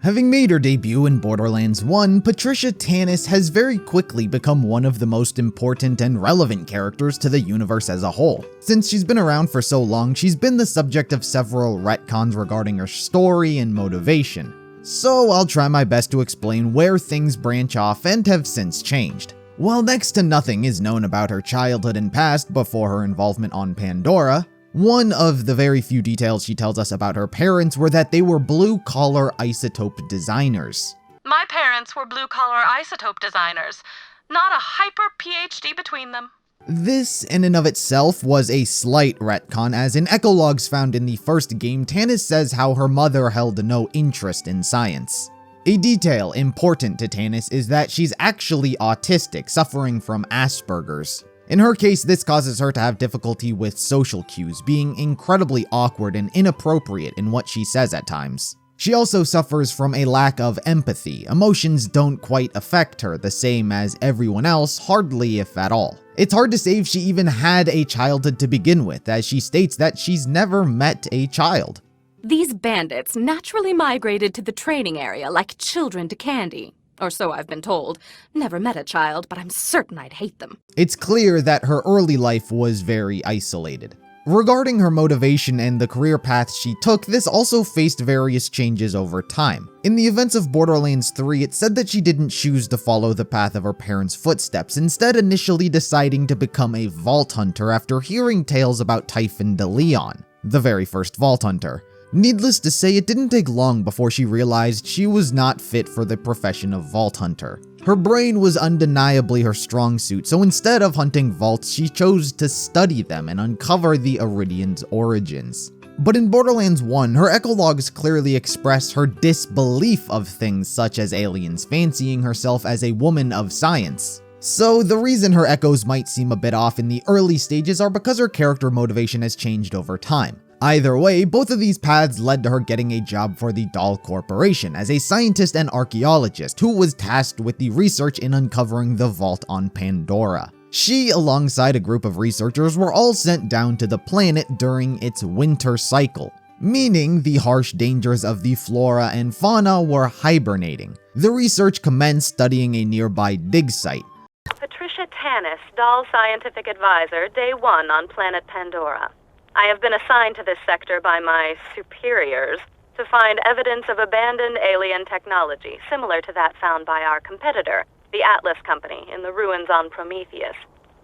Having made her debut in Borderlands 1, Patricia Tannis has very quickly become one of the most important and relevant characters to the universe as a whole. Since she's been around for so long, she's been the subject of several retcons regarding her story and motivation. So I'll try my best to explain where things branch off and have since changed. While next to nothing is known about her childhood and past before her involvement on Pandora, one of the very few details she tells us about her parents were that they were blue-collar isotope designers. My parents were blue-collar isotope designers, not a hyper-PhD between them. This, in and of itself, was a slight retcon, as in echologs found in the first game, Tannis says how her mother held no interest in science. A detail important to Tannis is that she's actually autistic, suffering from Asperger's. In her case, this causes her to have difficulty with social cues, being incredibly awkward and inappropriate in what she says at times. She also suffers from a lack of empathy. Emotions don't quite affect her the same as everyone else, hardly if at all. It's hard to say if she even had a childhood to begin with, as she states that she's never met a child. These bandits naturally migrated to the training area like children to candy. Or so I've been told. Never met a child, but I'm certain I'd hate them. It's clear that her early life was very isolated. Regarding her motivation and the career path she took, this also faced various changes over time. In the events of Borderlands 3, it said that she didn't choose to follow the path of her parents' footsteps, instead initially deciding to become a Vault Hunter after hearing tales about Typhon de Leon, the very first Vault Hunter. Needless to say, it didn't take long before she realized she was not fit for the profession of Vault Hunter. Her brain was undeniably her strong suit, so instead of hunting vaults, she chose to study them and uncover the Iridian's origins. But in Borderlands 1, her echologs clearly express her disbelief of things such as aliens fancying herself as a woman of science. So the reason her echoes might seem a bit off in the early stages are because her character motivation has changed over time. Either way, both of these paths led to her getting a job for the Dahl Corporation as a scientist and archaeologist who was tasked with the research in uncovering the vault on Pandora. She, alongside a group of researchers, were all sent down to the planet during its winter cycle, meaning the harsh dangers of the flora and fauna were hibernating. The research commenced studying a nearby dig site. Patricia Tannis, Dahl Scientific Advisor, Day 1 on planet Pandora. I have been assigned to this sector by my superiors to find evidence of abandoned alien technology, similar to that found by our competitor, the Atlas Company, in the ruins on Prometheus.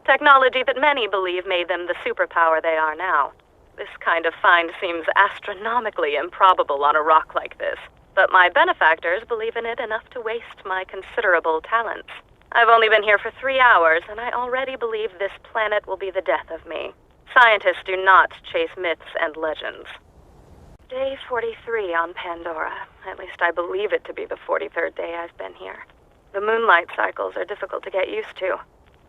Technology that many believe made them the superpower they are now. This kind of find seems astronomically improbable on a rock like this, but my benefactors believe in it enough to waste my considerable talents. I've only been here for 3 hours, and I already believe this planet will be the death of me. Scientists do not chase myths and legends. Day 43 on Pandora. At least I believe it to be the 43rd day I've been here. The moonlight cycles are difficult to get used to.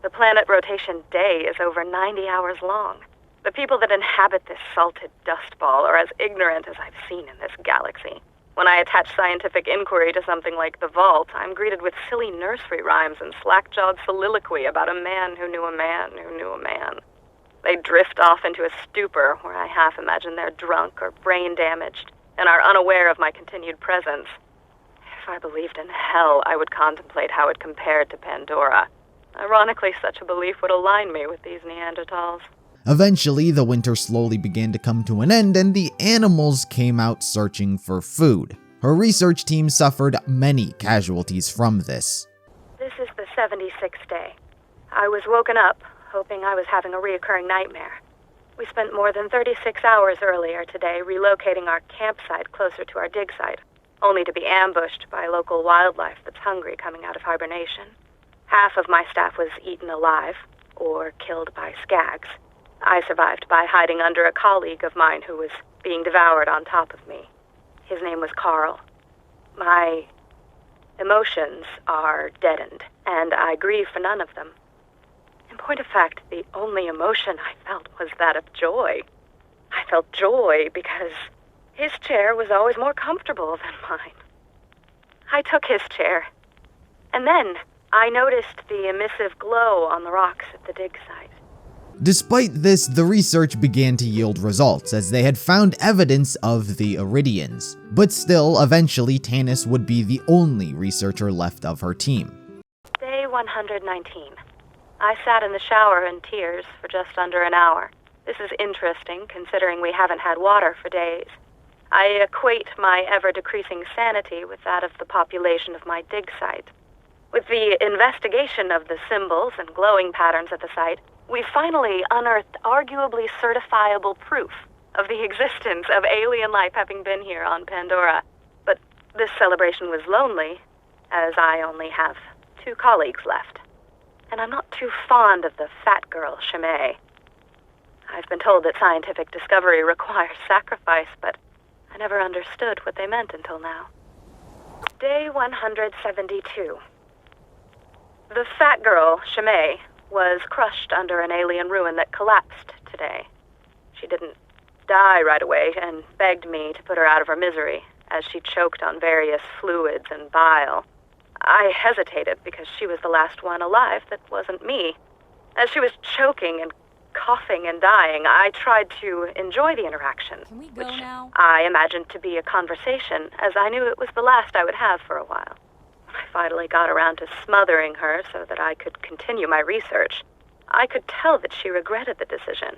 The planet rotation day is over 90 hours long. The people that inhabit this salted dust ball are as ignorant as I've seen in this galaxy. When I attach scientific inquiry to something like the vault, I'm greeted with silly nursery rhymes and slack-jawed soliloquy about a man who knew a man who knew a man. They drift off into a stupor where I half imagine they're drunk or brain damaged and are unaware of my continued presence. If I believed in hell, I would contemplate how it compared to Pandora. Ironically, such a belief would align me with these Neanderthals. Eventually, the winter slowly began to come to an end and the animals came out searching for food. Her research team suffered many casualties from this. This is the 76th day. I was woken up, hoping I was having a reoccurring nightmare. We spent more than 36 hours earlier today relocating our campsite closer to our dig site, only to be ambushed by local wildlife that's hungry coming out of hibernation. Half of my staff was eaten alive, or killed by skags. I survived by hiding under a colleague of mine who was being devoured on top of me. His name was Carl. My emotions are deadened, and I grieve for none of them. In point of fact, the only emotion I felt was that of joy. I felt joy because his chair was always more comfortable than mine. I took his chair, and then I noticed the emissive glow on the rocks at the dig site. Despite this, the research began to yield results as they had found evidence of the Iridians. But still, eventually Tannis would be the only researcher left of her team. Day 119. I sat in the shower in tears for just under an hour. This is interesting, considering we haven't had water for days. I equate my ever-decreasing sanity with that of the population of my dig site. With the investigation of the symbols and glowing patterns at the site, we finally unearthed arguably certifiable proof of the existence of alien life having been here on Pandora. But this celebration was lonely, as I only have 2 colleagues left. And I'm not too fond of the fat girl, Chimay. I've been told that scientific discovery requires sacrifice, but I never understood what they meant until now. Day 172. The fat girl, Chimay, was crushed under an alien ruin that collapsed today. She didn't die right away and begged me to put her out of her misery as she choked on various fluids and bile. I hesitated because she was the last one alive that wasn't me. As she was choking and coughing and dying, I tried to enjoy the interaction, which now? I imagined to be a conversation, as I knew it was the last I would have for a while. I finally got around to smothering her so that I could continue my research. I could tell that she regretted the decision.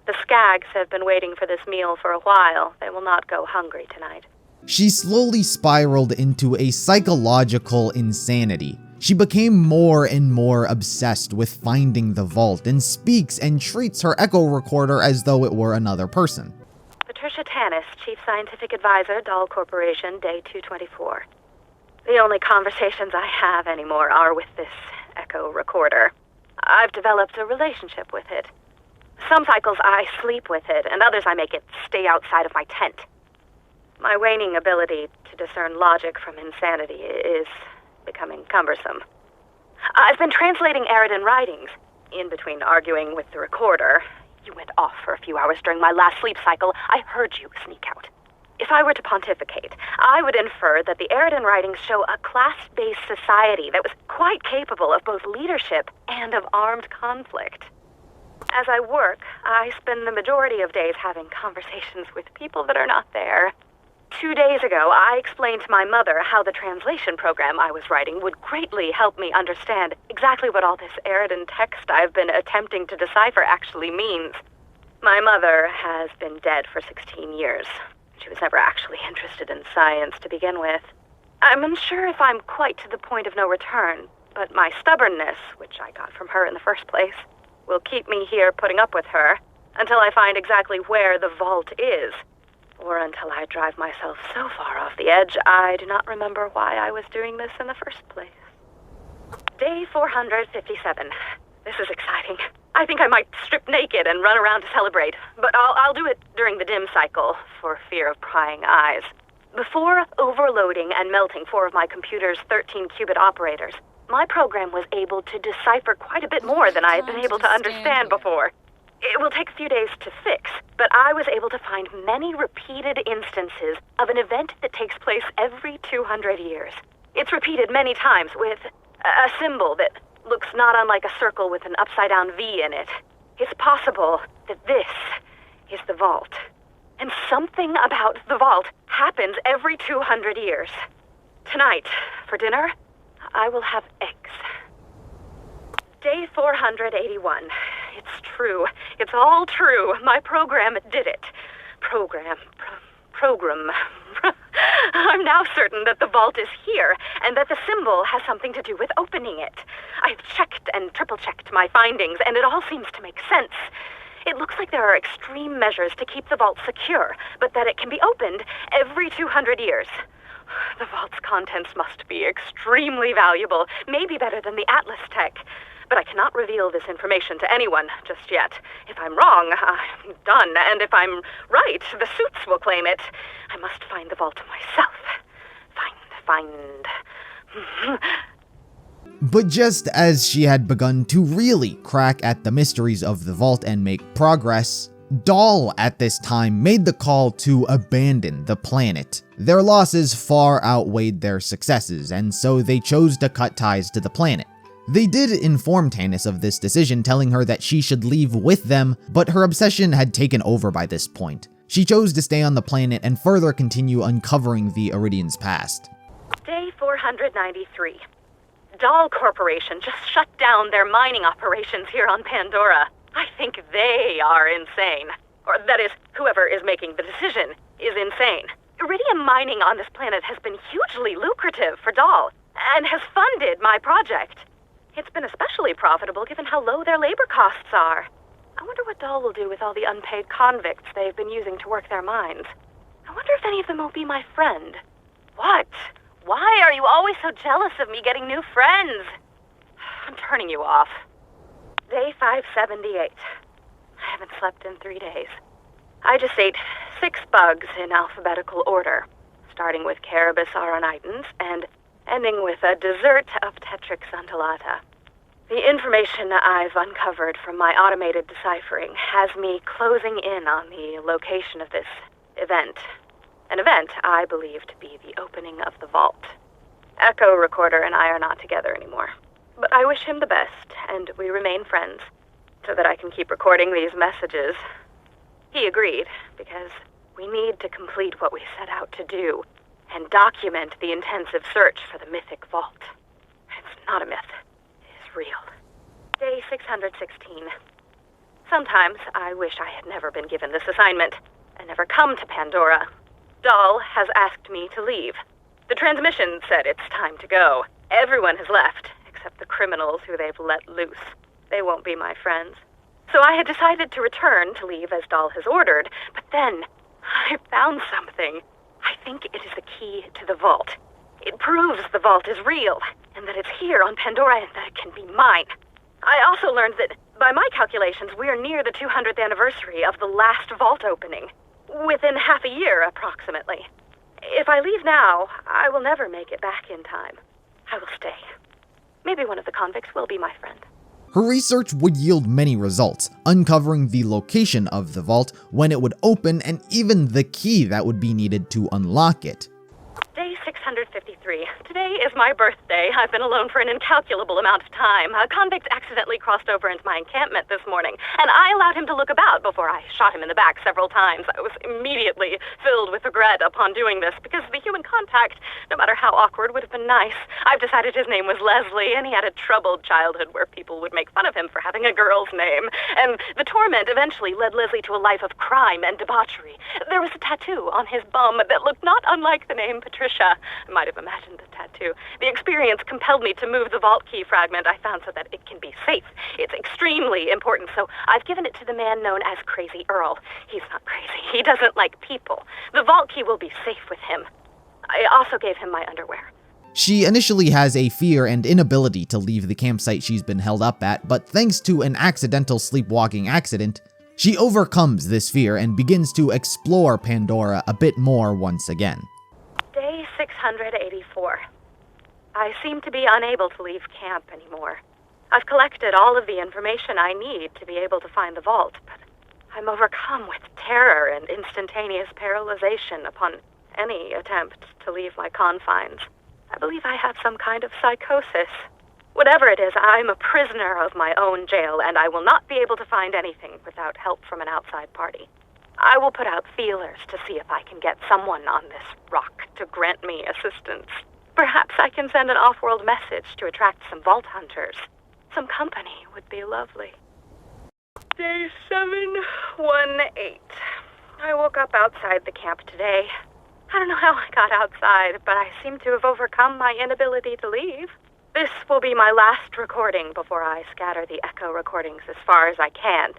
The Skags have been waiting for this meal for a while. They will not go hungry tonight. She slowly spiraled into a psychological insanity. She became more and more obsessed with finding the vault and speaks and treats her echo recorder as though it were another person. Patricia Tannis, Chief Scientific Advisor, Dahl Corporation, Day 224. The only conversations I have anymore are with this echo recorder. I've developed a relationship with it. Some cycles I sleep with it, and others I make it stay outside of my tent. My waning ability to discern logic from insanity is becoming cumbersome. I've been translating Eridan writings. In between arguing with the recorder, you went off for a few hours during my last sleep cycle. I heard you sneak out. If I were to pontificate, I would infer that the Eridan writings show a class-based society that was quite capable of both leadership and of armed conflict. As I work, I spend the majority of days having conversations with people that are not there. 2 days ago, I explained to my mother how the translation program I was writing would greatly help me understand exactly what all this Eridan text I've been attempting to decipher actually means. My mother has been dead for 16 years. She was never actually interested in science to begin with. I'm unsure if I'm quite to the point of no return, but my stubbornness, which I got from her in the first place, will keep me here putting up with her until I find exactly where the vault is. Or until I drive myself so far off the edge, I do not remember why I was doing this in the first place. Day 457. This is exciting. I think I might strip naked and run around to celebrate, but I'll do it during the dim cycle, for fear of prying eyes. Before overloading and melting 4 of my computer's 13-qubit operators, my program was able to decipher quite a bit more than I had been able to understand before. It will take a few days to fix, but I was able to find many repeated instances of an event that takes place every 200 years. It's repeated many times with a symbol that looks not unlike a circle with an upside-down V in it. It's possible that this is the vault. And something about the vault happens every 200 years. Tonight, for dinner, I will have eggs. Day 481. It's true. It's all true. My program did it. Program. I'm now certain that the vault is here, and that the symbol has something to do with opening it. I've checked and triple-checked my findings, and it all seems to make sense. It looks like there are extreme measures to keep the vault secure, but that it can be opened every 200 years. The vault's contents must be extremely valuable, maybe better than the Atlas tech. But I cannot reveal this information to anyone just yet. If I'm wrong, I'm done. And if I'm right, the suits will claim it. I must find the vault myself. Find. But just as she had begun to really crack at the mysteries of the vault and make progress, Dahl at this time made the call to abandon the planet. Their losses far outweighed their successes, and so they chose to cut ties to the planet. They did inform Tannis of this decision, telling her that she should leave with them, but her obsession had taken over by this point. She chose to stay on the planet and further continue uncovering the Iridian's past. Day 493. Dahl Corporation just shut down their mining operations here on Pandora. I think they are insane. Or that is, whoever is making the decision is insane. Iridium mining on this planet has been hugely lucrative for Dahl, and has funded my project. It's been especially profitable given how low their labor costs are. I wonder what Dahl will do with all the unpaid convicts they've been using to work their mines. I wonder if any of them will be my friend. What? Why are you always so jealous of me getting new friends? I'm turning you off. Day 578. I haven't slept in 3 days. I just ate 6 bugs in alphabetical order, starting with Carabus auronitans and ending with a dessert of Tetrix undulata. The information I've uncovered from my automated deciphering has me closing in on the location of this event. An event I believe to be the opening of the vault. Echo Recorder and I are not together anymore, but I wish him the best, and we remain friends, so that I can keep recording these messages. He agreed, because we need to complete what we set out to do, and document the intensive search for the mythic vault. It's not a myth. It is real. Day 616. Sometimes I wish I had never been given this assignment, and never come to Pandora. Dahl has asked me to leave. The transmission said it's time to go. Everyone has left, except the criminals who they've let loose. They won't be my friends. So I had decided to return to leave as Dahl has ordered, but then I found something. I think it is the key to the vault. It proves the vault is real, and that it's here on Pandora, and that it can be mine. I also learned that, by my calculations, we're near the 200th anniversary of the last vault opening. Within half a year, approximately. If I leave now, I will never make it back in time. I will stay. Maybe one of the convicts will be my friend. Her research would yield many results, uncovering the location of the vault, when it would open, and even the key that would be needed to unlock it. Day 653. Today is my birthday. I've been alone for an incalculable amount of time. A convict accidentally crossed over into my encampment this morning, and I allowed him to look about before I shot him in the back several times. I was immediately filled with regret upon doing this, because the human contact, no matter how awkward, would have been nice. I've decided his name was Leslie, and he had a troubled childhood where people would make fun of him for having a girl's name. And the torment eventually led Leslie to a life of crime and debauchery. There was a tattoo on his bum that looked not unlike the name Patricia. I might have imagined the tattoo. The experience compelled me to move the vault key fragment I found so that it can be safe. It's extremely important, so I've given it to the man known as Crazy Earl. He's not crazy. He doesn't like people. The vault key will be safe with him. I also gave him my underwear. She initially has a fear and inability to leave the campsite she's been held up at, but thanks to an accidental sleepwalking accident, she overcomes this fear and begins to explore Pandora a bit more once again. Day 684. I seem to be unable to leave camp anymore. I've collected all of the information I need to be able to find the vault, but I'm overcome with terror and instantaneous paralyzation upon any attempt to leave my confines. I believe I have some kind of psychosis. Whatever it is, I'm a prisoner of my own jail, and I will not be able to find anything without help from an outside party. I will put out feelers to see if I can get someone on this rock to grant me assistance. Perhaps I can send an off-world message to attract some vault hunters. Some company would be lovely. Day 718. I woke up outside the camp today. I don't know how I got outside, but I seem to have overcome my inability to leave. This will be my last recording before I scatter the echo recordings as far as I can.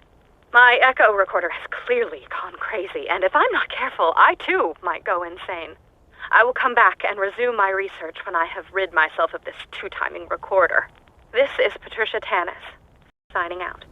My echo recorder has clearly gone crazy, and if I'm not careful, I too might go insane. I will come back and resume my research when I have rid myself of this two-timing recorder. This is Patricia Tannis, signing out.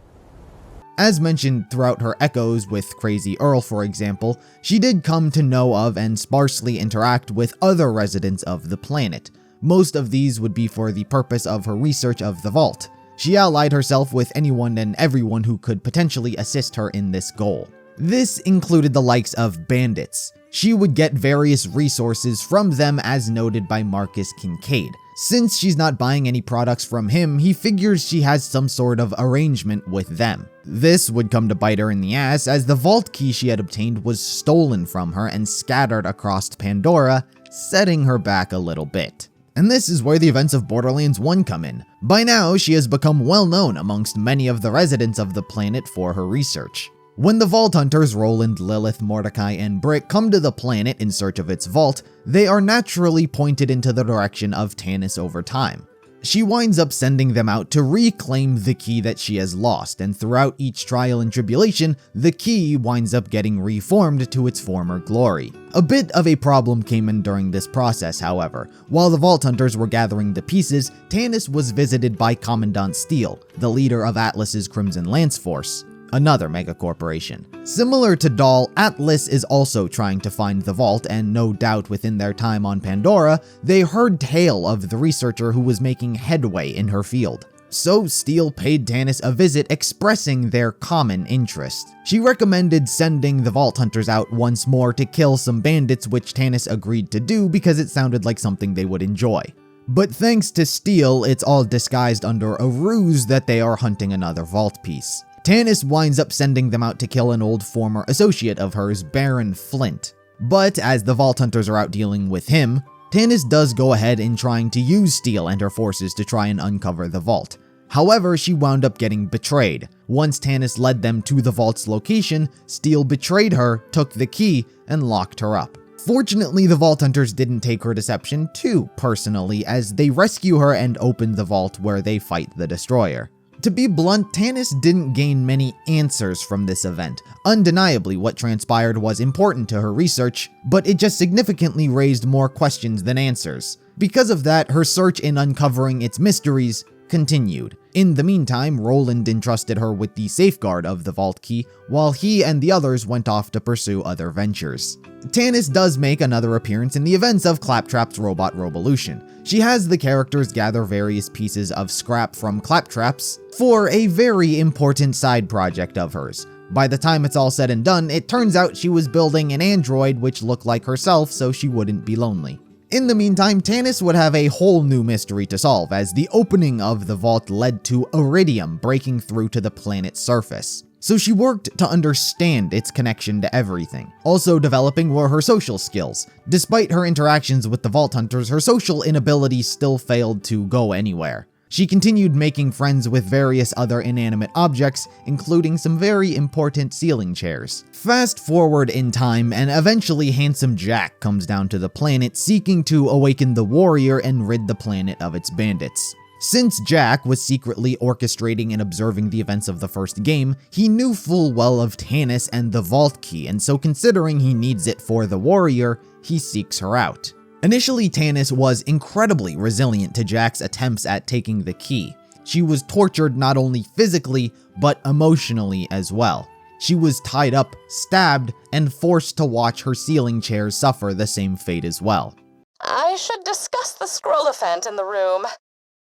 As mentioned throughout her echoes with Crazy Earl, for example, she did come to know of and sparsely interact with other residents of the planet. Most of these would be for the purpose of her research of the vault. She allied herself with anyone and everyone who could potentially assist her in this goal. This included the likes of bandits. She would get various resources from them as noted by Marcus Kincaid. Since she's not buying any products from him, he figures she has some sort of arrangement with them. This would come to bite her in the ass as the vault key she had obtained was stolen from her and scattered across Pandora, setting her back a little bit. And this is where the events of Borderlands 1 come in. By now, she has become well known amongst many of the residents of the planet for her research. When the Vault Hunters Roland, Lilith, Mordecai, and Brick come to the planet in search of its vault, they are naturally pointed into the direction of Tannis over time. She winds up sending them out to reclaim the key that she has lost, and throughout each trial and tribulation, the key winds up getting reformed to its former glory. A bit of a problem came in during this process, however. While the Vault Hunters were gathering the pieces, Tannis was visited by Commandant Steele, the leader of Atlas's Crimson Lance Force, another megacorporation. Similar to Dahl, Atlas is also trying to find the vault, and no doubt within their time on Pandora, they heard tale of the researcher who was making headway in her field. So Steele paid Tannis a visit expressing their common interest. She recommended sending the Vault Hunters out once more to kill some bandits, which Tannis agreed to do because it sounded like something they would enjoy. But thanks to Steele, it's all disguised under a ruse that they are hunting another vault piece. Tannis winds up sending them out to kill an old former associate of hers, Baron Flint. But as the Vault Hunters are out dealing with him, Tannis does go ahead in trying to use Steele and her forces to try and uncover the vault. However, she wound up getting betrayed. Once Tannis led them to the vault's location, Steele betrayed her, took the key, and locked her up. Fortunately, the Vault Hunters didn't take her deception too personally, as they rescue her and open the vault where they fight the Destroyer. To be blunt, Tannis didn't gain many answers from this event. Undeniably, what transpired was important to her research, but it just significantly raised more questions than answers. Because of that, her search in uncovering its mysteries continued. In the meantime, Roland entrusted her with the safeguard of the vault key, while he and the others went off to pursue other ventures. Tannis does make another appearance in the events of Claptrap's Robot Rovolution. She has the characters gather various pieces of scrap from Claptraps for a very important side project of hers. By the time it's all said and done, it turns out she was building an android which looked like herself so she wouldn't be lonely. In the meantime, Tannis would have a whole new mystery to solve, as the opening of the vault led to iridium breaking through to the planet's surface. So she worked to understand its connection to everything. Also developing were her social skills. Despite her interactions with the Vault Hunters, her social inabilities still failed to go anywhere. She continued making friends with various other inanimate objects, including some very important ceiling chairs. Fast forward in time, and eventually Handsome Jack comes down to the planet seeking to awaken the warrior and rid the planet of its bandits. Since Jack was secretly orchestrating and observing the events of the first game, he knew full well of Tannis and the vault key, and so considering he needs it for the warrior, he seeks her out. Initially, Tannis was incredibly resilient to Jack's attempts at taking the key. She was tortured not only physically, but emotionally as well. She was tied up, stabbed, and forced to watch her ceiling chairs suffer the same fate as well. I should discuss the scroll-elephant in the room.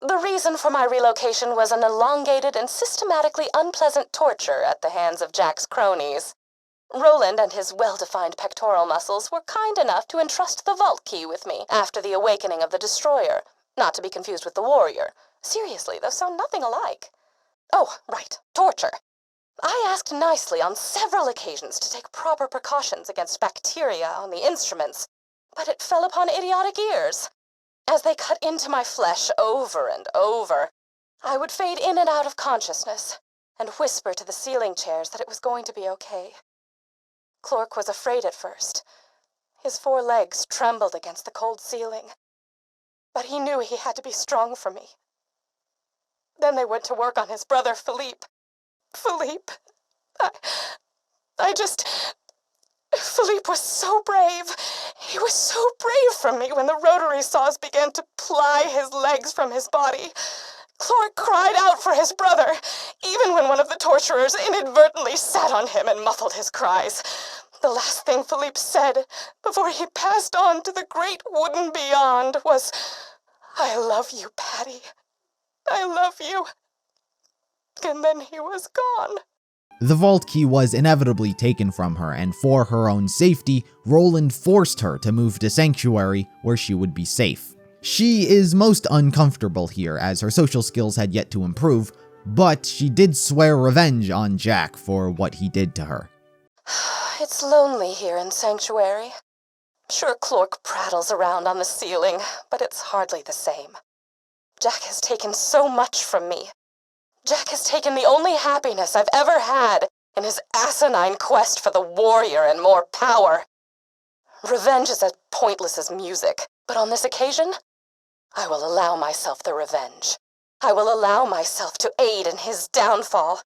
The reason for my relocation was an elongated and systematically unpleasant torture at the hands of Jack's cronies. Roland and his well-defined pectoral muscles were kind enough to entrust the vault key with me after the awakening of the Destroyer, not to be confused with the Warrior. Seriously, those sound nothing alike. Oh, right, torture. I asked nicely on several occasions to take proper precautions against bacteria on the instruments, but it fell upon idiotic ears. As they cut into my flesh over and over, I would fade in and out of consciousness and whisper to the ceiling chairs that it was going to be okay. Clork was afraid at first. His 4 legs trembled against the cold ceiling. But he knew he had to be strong for me. Then they went to work on his brother, Philippe. Philippe was so brave. He was so brave for me when the rotary saws began to ply his legs from his body. Clork cried out for his brother, even when one of the torturers inadvertently sat on him and muffled his cries. The last thing Philippe said, before he passed on to the great wooden beyond, was, "I love you, Patty. I love you." And then he was gone. The vault key was inevitably taken from her, and for her own safety, Roland forced her to move to Sanctuary, where she would be safe. She is most uncomfortable here, as her social skills had yet to improve, but she did swear revenge on Jack for what he did to her. It's lonely here in Sanctuary. Sure, Clork prattles around on the ceiling, but it's hardly the same. Jack has taken so much from me. Jack has taken the only happiness I've ever had in his asinine quest for the warrior and more power. Revenge is as pointless as music, but on this occasion, I will allow myself the revenge. I will allow myself to aid in his downfall.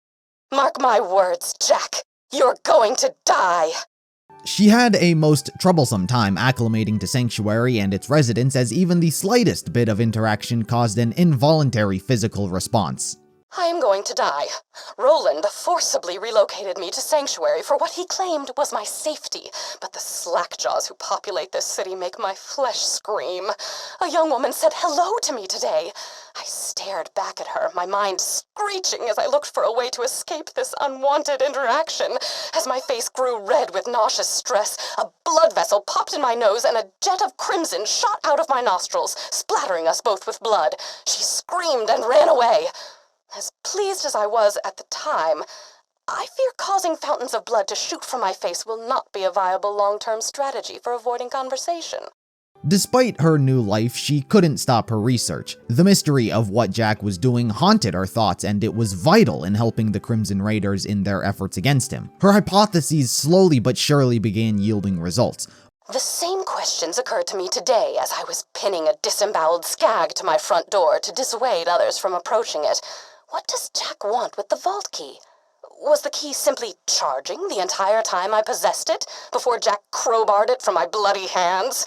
Mark my words, Jack. You're going to die. She had a most troublesome time acclimating to Sanctuary and its residents, as even the slightest bit of interaction caused an involuntary physical response. I am going to die. Roland forcibly relocated me to Sanctuary for what he claimed was my safety, but the slackjaws who populate this city make my flesh scream. A young woman said hello to me today. I stared back at her, my mind screeching as I looked for a way to escape this unwanted interaction. As my face grew red with nauseous stress, a blood vessel popped in my nose and a jet of crimson shot out of my nostrils, splattering us both with blood. She screamed and ran away. As pleased as I was at the time, I fear causing fountains of blood to shoot from my face will not be a viable long-term strategy for avoiding conversation. Despite her new life, she couldn't stop her research. The mystery of what Jack was doing haunted her thoughts, and it was vital in helping the Crimson Raiders in their efforts against him. Her hypotheses slowly but surely began yielding results. The same questions occurred to me today as I was pinning a disemboweled skag to my front door to dissuade others from approaching it. What does Jack want with the vault key? Was the key simply charging the entire time I possessed it, before Jack crowbarred it from my bloody hands?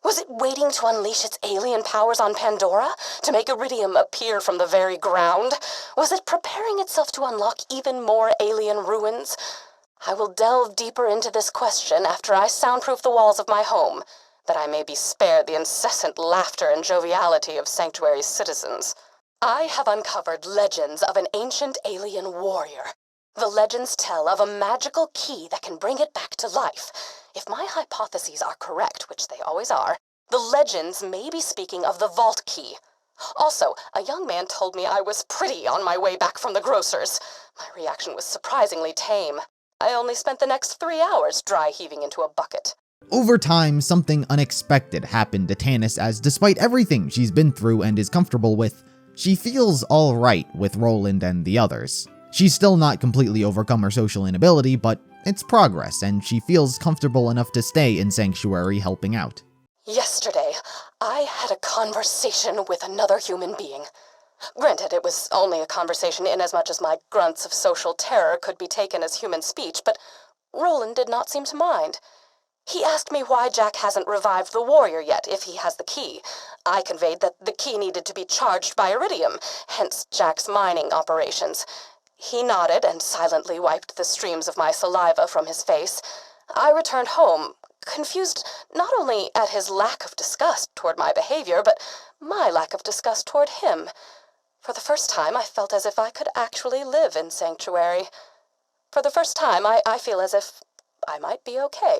Was it waiting to unleash its alien powers on Pandora, to make Iridium appear from the very ground? Was it preparing itself to unlock even more alien ruins? I will delve deeper into this question after I soundproof the walls of my home, that I may be spared the incessant laughter and joviality of Sanctuary's citizens. I have uncovered legends of an ancient alien warrior. The legends tell of a magical key that can bring it back to life. If my hypotheses are correct, which they always are, the legends may be speaking of the vault key. Also, a young man told me I was pretty on my way back from the grocer's. My reaction was surprisingly tame. I only spent the next 3 hours dry heaving into a bucket. Over time, something unexpected happened to Tannis, as despite everything she's been through and is comfortable with, she feels alright with Roland and the others. She's still not completely overcome her social inability, but it's progress, and she feels comfortable enough to stay in Sanctuary helping out. Yesterday, I had a conversation with another human being. Granted, it was only a conversation inasmuch as my grunts of social terror could be taken as human speech, but Roland did not seem to mind. He asked me why Jack hasn't revived the warrior yet, if he has the key. I conveyed that the key needed to be charged by Iridium, hence Jack's mining operations. He nodded and silently wiped the streams of my saliva from his face. I returned home, confused not only at his lack of disgust toward my behavior, but my lack of disgust toward him. For the first time, I felt as if I could actually live in Sanctuary. For the first time, I feel as if I might be okay.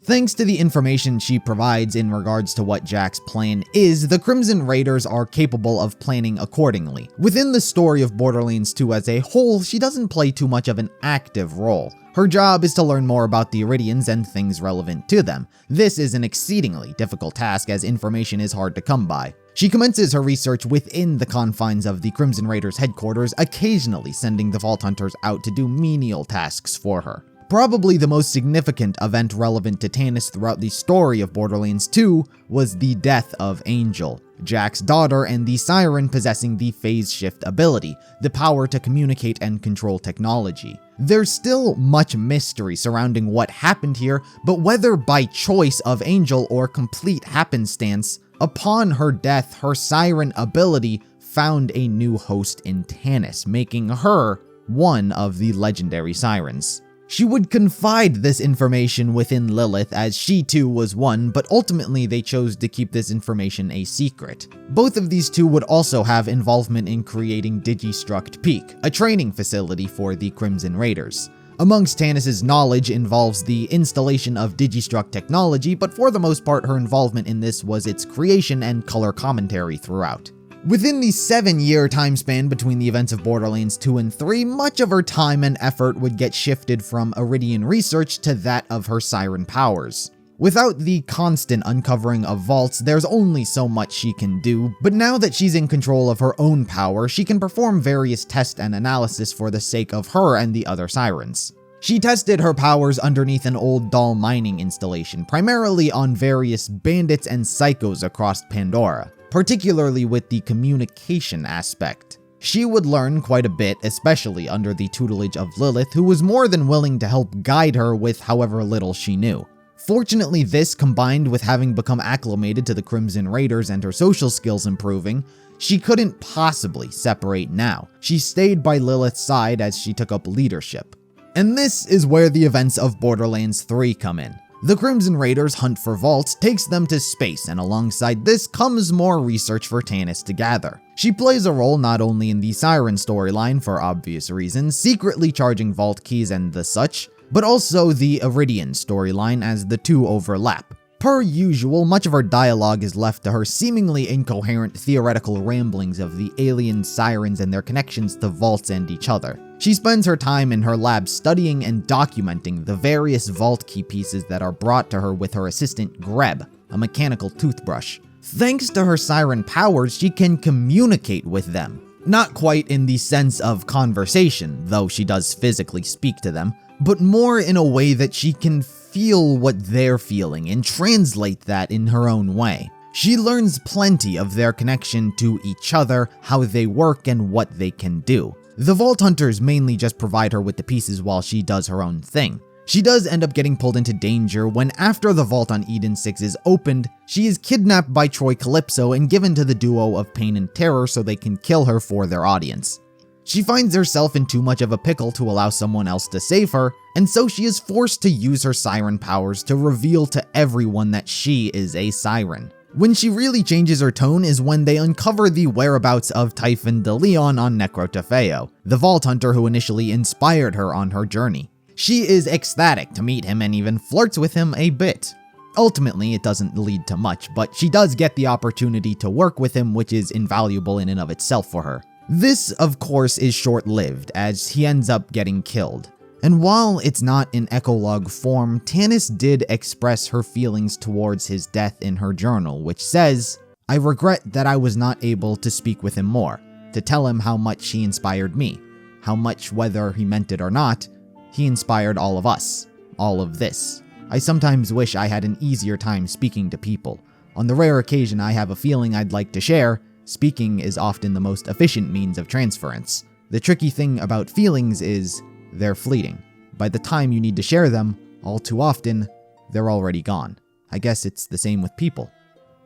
Thanks to the information she provides in regards to what Jack's plan is, the Crimson Raiders are capable of planning accordingly. Within the story of Borderlands 2 as a whole, she doesn't play too much of an active role. Her job is to learn more about the Iridians and things relevant to them. This is an exceedingly difficult task, as information is hard to come by. She commences her research within the confines of the Crimson Raiders' headquarters, occasionally sending the Vault Hunters out to do menial tasks for her. Probably the most significant event relevant to Tannis throughout the story of Borderlands 2 was the death of Angel, Jack's daughter and the Siren possessing the phase shift ability, the power to communicate and control technology. There's still much mystery surrounding what happened here, but whether by choice of Angel or complete happenstance, upon her death, her Siren ability found a new host in Tannis, making her one of the legendary Sirens. She would confide this information within Lilith, as she too was one, but ultimately they chose to keep this information a secret. Both of these two would also have involvement in creating Digistruct Peak, a training facility for the Crimson Raiders. Amongst Tannis' knowledge involves the installation of Digistruct technology, but for the most part her involvement in this was its creation and color commentary throughout. Within the 7-year time span between the events of Borderlands 2 and 3, much of her time and effort would get shifted from Iridian research to that of her siren powers. Without the constant uncovering of vaults, there's only so much she can do, but now that she's in control of her own power, she can perform various tests and analysis for the sake of her and the other sirens. She tested her powers underneath an old doll mining installation, primarily on various bandits and psychos across Pandora, particularly with the communication aspect. She would learn quite a bit, especially under the tutelage of Lilith, who was more than willing to help guide her with however little she knew. Fortunately, this, combined with having become acclimated to the Crimson Raiders and her social skills improving, she couldn't possibly separate now. She stayed by Lilith's side as she took up leadership. And this is where the events of Borderlands 3 come in. The Crimson Raiders' hunt for vaults takes them to space, and alongside this comes more research for Tannis to gather. She plays a role not only in the Siren storyline for obvious reasons, secretly charging vault keys and the such, but also the Iridian storyline, as the two overlap. Per usual, much of her dialogue is left to her seemingly incoherent theoretical ramblings of the alien sirens and their connections to vaults and each other. She spends her time in her lab studying and documenting the various vault key pieces that are brought to her with her assistant Greb, a mechanical toothbrush. Thanks to her siren powers, she can communicate with them. Not quite in the sense of conversation, though she does physically speak to them, but more in a way that she can feel what they're feeling and translate that in her own way. She learns plenty of their connection to each other, how they work, and what they can do. The Vault Hunters mainly just provide her with the pieces while she does her own thing. She does end up getting pulled into danger when, after the vault on Eden 6 is opened, she is kidnapped by Troy Calypso and given to the duo of Pain and Terror so they can kill her for their audience. She finds herself in too much of a pickle to allow someone else to save her, and so she is forced to use her siren powers to reveal to everyone that she is a siren. When she really changes her tone is when they uncover the whereabouts of Typhon de Leon on Necrotafeo, the Vault Hunter who initially inspired her on her journey. She is ecstatic to meet him and even flirts with him a bit. Ultimately, it doesn't lead to much, but she does get the opportunity to work with him, which is invaluable in and of itself for her. This, of course, is short-lived, as he ends up getting killed. And while it's not in echolog form, Tannis did express her feelings towards his death in her journal, which says, "I regret that I was not able to speak with him more, to tell him how much he inspired me, how much, whether he meant it or not, he inspired all of us, all of this. I sometimes wish I had an easier time speaking to people. On the rare occasion I have a feeling I'd like to share, speaking is often the most efficient means of transference. The tricky thing about feelings is, they're fleeting. By the time you need to share them, all too often, they're already gone. I guess it's the same with people."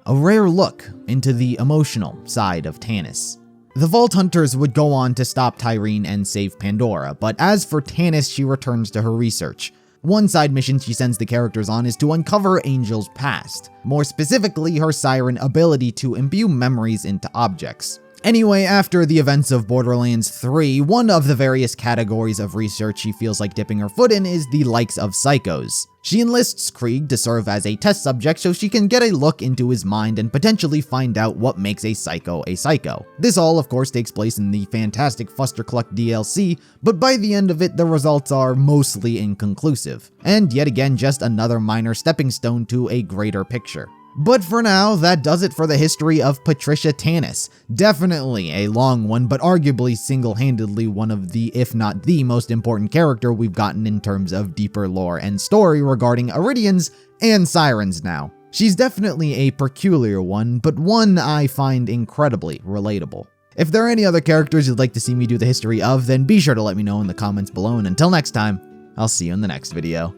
A rare look into the emotional side of Tannis. The Vault Hunters would go on to stop Tyreen and save Pandora, but as for Tannis, she returns to her research. One side mission she sends the characters on is to uncover Angel's past, more specifically her siren ability to imbue memories into objects. Anyway, after the events of Borderlands 3, one of the various categories of research she feels like dipping her foot in is the likes of psychos. She enlists Krieg to serve as a test subject so she can get a look into his mind and potentially find out what makes a psycho a psycho. This all, of course, takes place in the fantastic Fustercluck DLC, but by the end of it, the results are mostly inconclusive. And yet again, just another minor stepping stone to a greater picture. But for now, that does it for the history of Patricia Tannis. Definitely a long one, but arguably single-handedly one of the, if not the most important character we've gotten in terms of deeper lore and story regarding Iridians and Sirens now. She's definitely a peculiar one, but one I find incredibly relatable. If there are any other characters you'd like to see me do the history of, then be sure to let me know in the comments below, and until next time, I'll see you in the next video.